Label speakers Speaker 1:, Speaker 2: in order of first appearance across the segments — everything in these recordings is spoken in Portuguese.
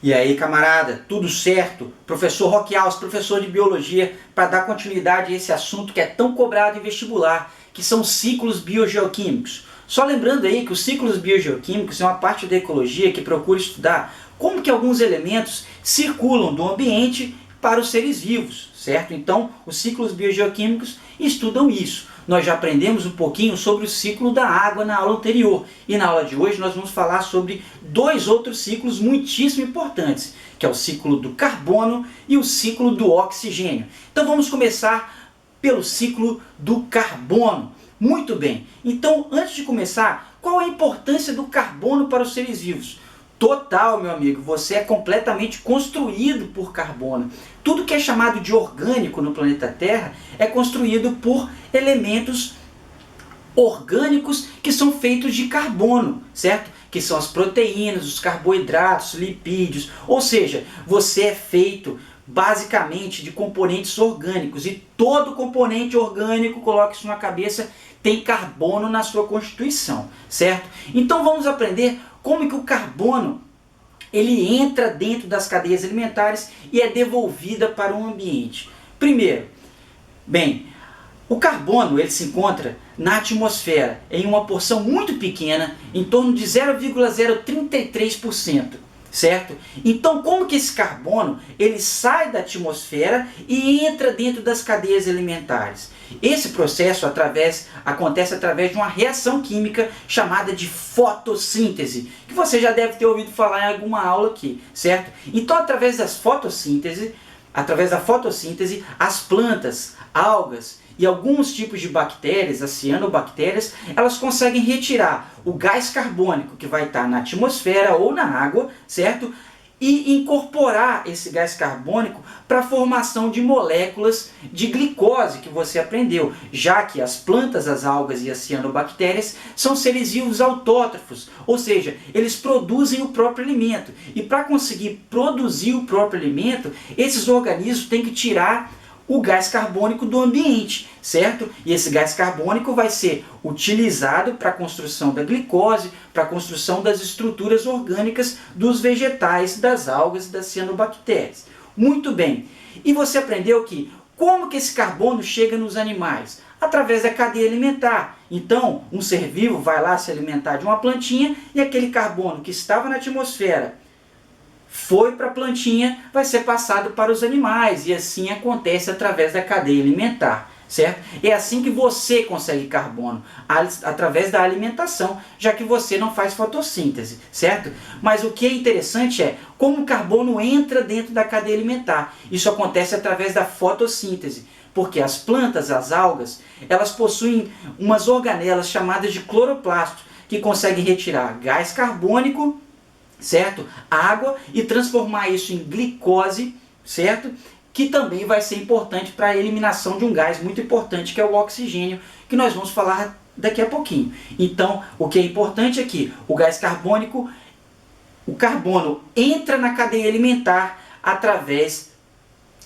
Speaker 1: E aí, camarada, tudo certo? Professor Roque Alves, professor de Biologia, para dar continuidade a esse assunto que é tão cobrado em vestibular, que são ciclos biogeoquímicos. Só lembrando aí que os ciclos biogeoquímicos é uma parte da ecologia que procura estudar como que alguns elementos circulam do ambiente para os seres vivos, certo? Então, os ciclos biogeoquímicos estudam isso. Nós já aprendemos um pouquinho sobre o ciclo da água na aula anterior. E na aula de hoje nós vamos falar sobre dois outros ciclos muitíssimo importantes, que é o ciclo do carbono e o ciclo do oxigênio. Então vamos começar pelo ciclo do carbono. Muito bem, então antes de começar, qual a importância do carbono para os seres vivos? Total, meu amigo, você é completamente construído por carbono. Tudo que é chamado de orgânico no planeta Terra é construído por elementos orgânicos que são feitos de carbono, certo? Que são as proteínas, os carboidratos, lipídios. Ou seja, você é feito basicamente de componentes orgânicos e todo componente orgânico, coloque isso na cabeça, tem carbono na sua constituição, certo? Então vamos aprender como que o carbono ele entra dentro das cadeias alimentares e é devolvida para o ambiente. Primeiro, bem, o carbono ele se encontra na atmosfera em uma porção muito pequena, em torno de 0,033%, certo? Então, como que esse carbono ele sai da atmosfera e entra dentro das cadeias alimentares? Esse processo acontece através de uma reação química chamada de fotossíntese, que você já deve ter ouvido falar em alguma aula aqui, certo? Então, através da fotossíntese, as plantas, algas e alguns tipos de bactérias, as cianobactérias, elas conseguem retirar o gás carbônico que vai estar na atmosfera ou na água, certo? E incorporar esse gás carbônico para a formação de moléculas de glicose que você aprendeu, já que as plantas, as algas e as cianobactérias são seres vivos autótrofos, ou seja, eles produzem o próprio alimento. E para conseguir produzir o próprio alimento, esses organismos têm que tirar o gás carbônico do ambiente, certo? E esse gás carbônico vai ser utilizado para a construção da glicose, para a construção das estruturas orgânicas dos vegetais, das algas e das cianobactérias. Muito bem. E você aprendeu que como que esse carbono chega nos animais? Através da cadeia alimentar. Então, um ser vivo vai lá se alimentar de uma plantinha e aquele carbono que estava na atmosfera foi para a plantinha, vai ser passado para os animais, e assim acontece através da cadeia alimentar, certo? É assim que você consegue carbono, através da alimentação, já que você não faz fotossíntese, certo? Mas o que é interessante é como o carbono entra dentro da cadeia alimentar. Isso acontece através da fotossíntese, porque as plantas, as algas, elas possuem umas organelas chamadas de cloroplastos, que conseguem retirar gás carbônico, certo? Água, e transformar isso em glicose, certo? Que também vai ser importante para a eliminação de um gás muito importante, que é o oxigênio, que nós vamos falar daqui a pouquinho. Então, o que é importante é que o gás carbônico, o carbono entra na cadeia alimentar através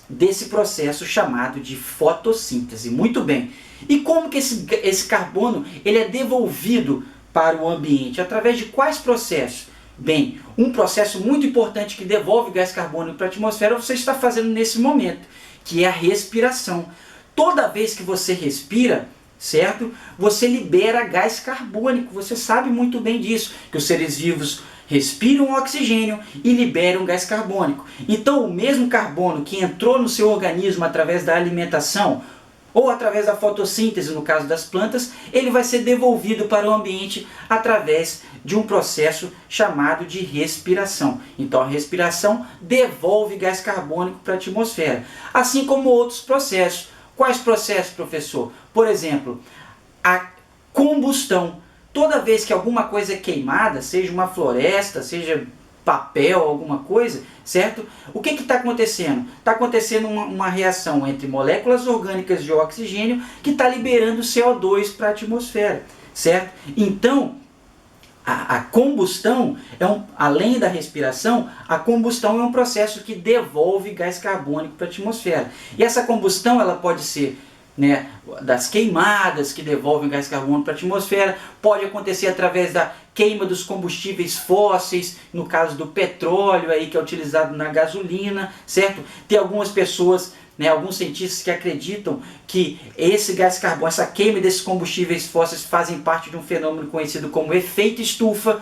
Speaker 1: desse processo chamado de fotossíntese. Muito bem. E como que esse carbono ele é devolvido para o ambiente? Através de quais processos? Bem, um processo muito importante que devolve gás carbônico para a atmosfera você está fazendo nesse momento, que é a respiração. Toda vez que você respira, certo? Você libera gás carbônico. Você sabe muito bem disso, que os seres vivos respiram oxigênio e liberam gás carbônico. Então, o mesmo carbono que entrou no seu organismo através da alimentação, ou através da fotossíntese, no caso das plantas, ele vai ser devolvido para o ambiente através de um processo chamado de respiração. Então a respiração devolve gás carbônico para a atmosfera, assim como outros processos. Quais processos, professor? Por exemplo, a combustão. Toda vez que alguma coisa é queimada, seja uma floresta, seja papel, alguma coisa, certo? O que está acontecendo? Está acontecendo uma reação entre moléculas orgânicas de oxigênio que está liberando CO2 para a atmosfera, certo? Então, a combustão, além da respiração, a combustão é um processo que devolve gás carbônico para a atmosfera. E essa combustão ela pode ser né, das queimadas que devolvem gás carbono para a atmosfera, pode acontecer através da queima dos combustíveis fósseis, no caso do petróleo aí que é utilizado na gasolina, certo? Tem algumas pessoas, né, alguns cientistas que acreditam que esse gás carbono, essa queima desses combustíveis fósseis fazem parte de um fenômeno conhecido como efeito estufa,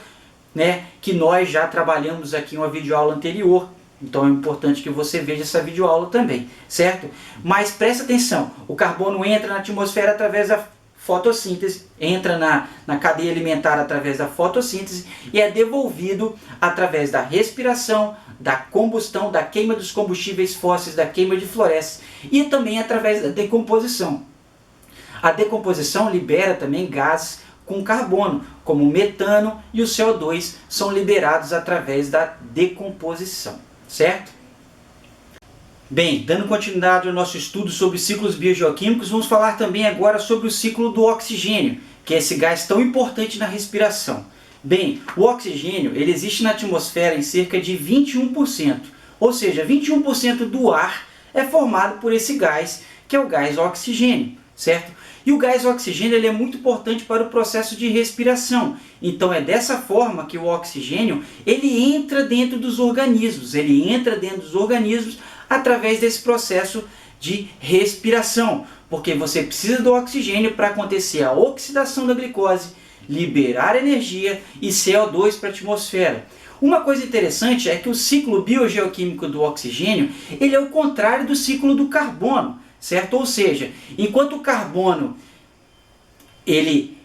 Speaker 1: né, que nós já trabalhamos aqui em uma videoaula anterior. Então é importante que você veja essa videoaula também, certo? Mas presta atenção, o carbono entra na atmosfera através da fotossíntese, entra na cadeia alimentar através da fotossíntese e é devolvido através da respiração, da combustão, da queima dos combustíveis fósseis, da queima de florestas e também através da decomposição. A decomposição libera também gases com carbono, como o metano e o CO2 são liberados através da decomposição. Certo? Bem, dando continuidade ao nosso estudo sobre ciclos biogeoquímicos, vamos falar também agora sobre o ciclo do oxigênio, que é esse gás tão importante na respiração. Bem, o oxigênio ele existe na atmosfera em cerca de 21%, ou seja, 21% do ar é formado por esse gás, que é o gás oxigênio, certo? E o gás oxigênio ele é muito importante para o processo de respiração. Então é dessa forma que o oxigênio ele entra dentro dos organismos. Ele entra dentro dos organismos através desse processo de respiração. Porque você precisa do oxigênio para acontecer a oxidação da glicose, liberar energia e CO2 para a atmosfera. Uma coisa interessante é que o ciclo biogeoquímico do oxigênio ele é o contrário do ciclo do carbono. Certo? Ou seja, enquanto o carbono ele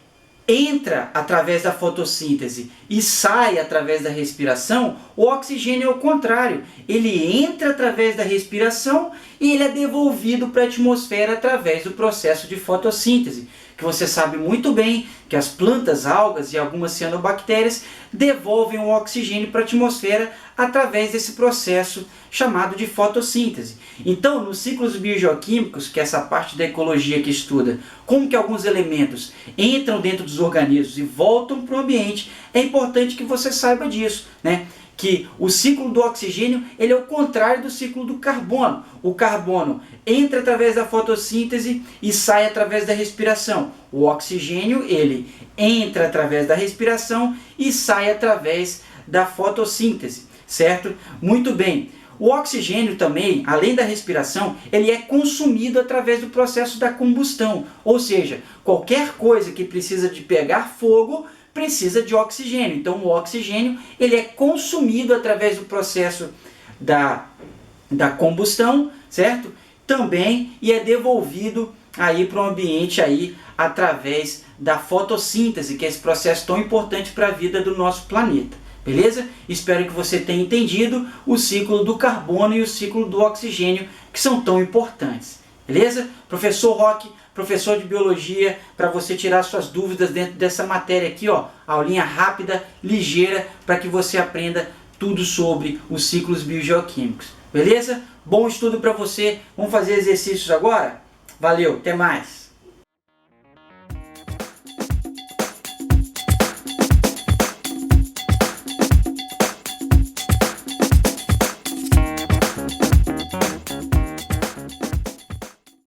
Speaker 1: entra através da fotossíntese e sai através da respiração, o oxigênio é o contrário. Ele entra através da respiração e ele é devolvido para a atmosfera através do processo de fotossíntese. Que você sabe muito bem que as plantas, algas e algumas cianobactérias devolvem o oxigênio para a atmosfera através desse processo chamado de fotossíntese. Então, nos ciclos biogeoquímicos, que é essa parte da ecologia que estuda como que alguns elementos entram dentro dos organismos e voltam para o ambiente, é importante que você saiba disso, né? Que o ciclo do oxigênio ele é o contrário do ciclo do carbono. O carbono entra através da fotossíntese e sai através da respiração. O oxigênio ele entra através da respiração e sai através da fotossíntese, certo? Muito bem. O oxigênio também, além da respiração, ele é consumido através do processo da combustão. Ou seja, qualquer coisa que precisa de pegar fogo precisa de oxigênio. Então o oxigênio ele é consumido através do processo da combustão, certo? Também e é devolvido aí para o ambiente aí através da fotossíntese, que é esse processo tão importante para a vida do nosso planeta. Beleza? Espero que você tenha entendido o ciclo do carbono e o ciclo do oxigênio, que são tão importantes. Beleza? Professor Roque, professor de biologia, para você tirar suas dúvidas dentro dessa matéria aqui, ó, aulinha rápida, ligeira, para que você aprenda tudo sobre os ciclos biogeoquímicos. Beleza? Bom estudo para você. Vamos fazer exercícios agora? Valeu, até mais!